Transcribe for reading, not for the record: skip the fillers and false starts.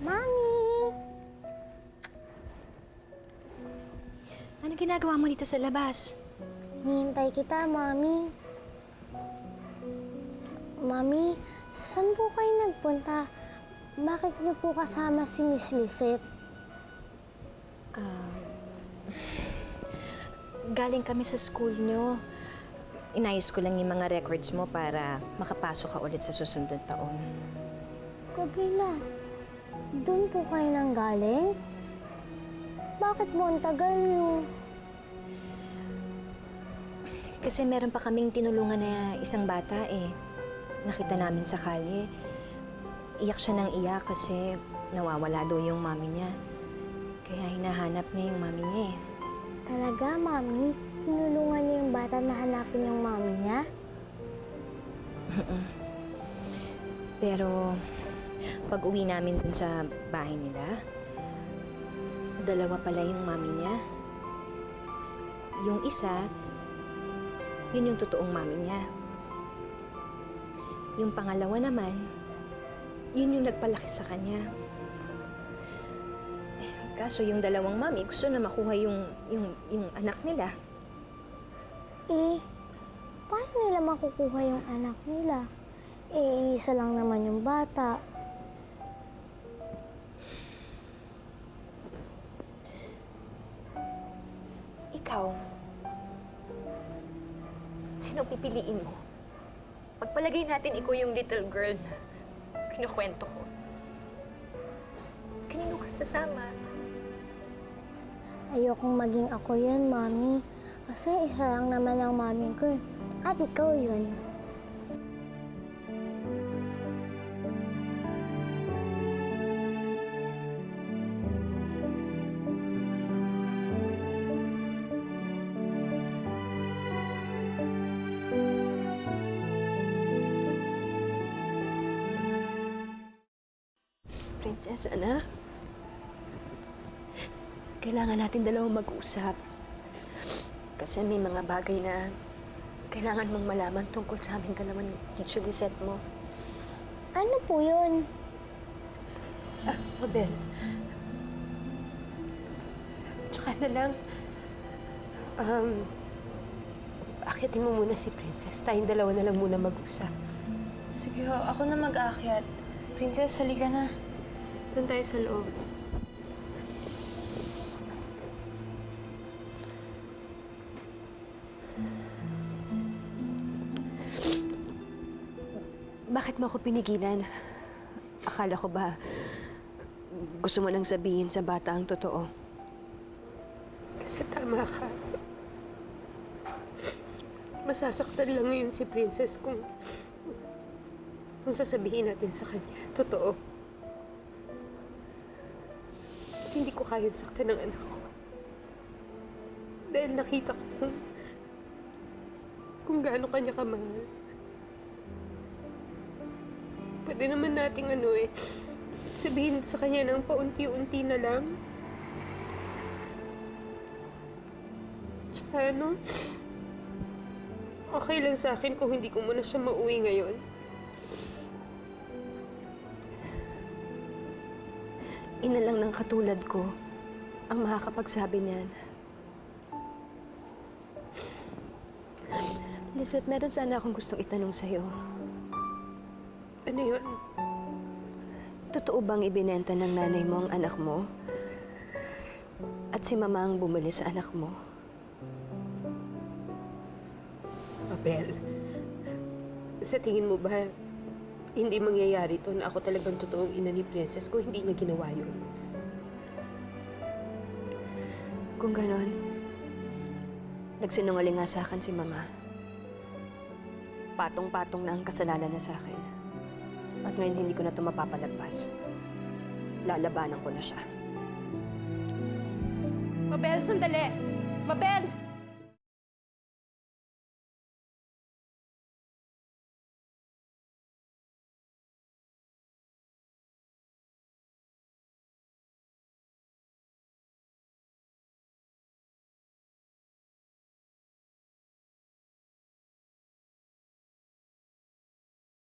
Mami! Ano ginagawa mo dito sa labas? Hinihintay kita, Mami. Mami, saan po kayo nagpunta? Bakit niyo po kasama si Miss Lisette? Galing kami sa school nyo. Inayos ko lang yung mga records mo para makapasok ka ulit sa susunod na taon. Gabriela, doon po kayo nang galing? Bakit mo ang tagal niyo? Kasi meron pa kaming tinulungan na isang bata eh. Nakita namin sa kalye. Iyak siya ng iyak kasi nawawala daw yung mami niya. Kaya hinahanap niya yung mami niya eh. Talaga, Mami? Tinulungan niyo yung bata na hanapin yung mami niya? Pero pag uwi namin dun sa bahay nila, dalawa pala yung mami niya. Yung isa, yun yung totoong mami niya. Yung pangalawa naman, yun yung nagpalaki sa kanya. Kaso yung dalawang mami gusto na makuha yung anak nila. Eh, paano nila makukuha yung anak nila? Eh, isa lang naman yung bata. Ikaw, sino pipiliin mo? Pagpalagay natin ikaw yung little girl na kinukwento ko. Kanino ka sasama? Ayokong maging ako yun, Mami. Kasi isa lang naman ang mami ko. At ikaw yun. Princess, anak. Kailangan natin dalawang mag-usap. Kasi may mga bagay na kailangan mong malaman tungkol sa aming dalawa ni Teacher Lisette mo. Ano po yun? Mabel. Tsaka na lang, akitin mo muna si Princess. Tayong dalawa na lang muna mag-usap. Sige ho, ako na mag-aakyat. Princess, halika na. Doon tayo sa loob. Bakit mo ako pinigilan? Akala ko ba gusto mo nang sabihin sa bata ang totoo? Kasi tama ka. Masasaktan lang ngayon si Princess kung sasabihin natin sa kanya. Totoo. At hindi ko kayang saktan ng anak ko. Dahil nakita ko kung gaano kanya kamahal. Pwede naman nating sabihin sa kanya ng paunti-unti na lang. Tsaka okay lang sa akin kung hindi ko muna siya mauwi ngayon. Ina lang ng katulad ko ang makakapagsabi niyan. Lisette, meron sana akong gustong itanong sa'yo. Ano yun? Totoo bang ibinenta ng nanay mo ang anak mo? At si mama ang bumili sa anak mo? Mabel, sa tingin mo ba hindi mangyayari to na ako talagang totoong ina ni Princess kung hindi niya ginawa yun? Kung ganon, nagsinungaling nga sa akin si mama. Patong-patong na ang kasalanan na sa akin. At ngayon hindi ko na ito mapapalagpas. Lalabanan ko na siya. Mabel, sandali! Mabel!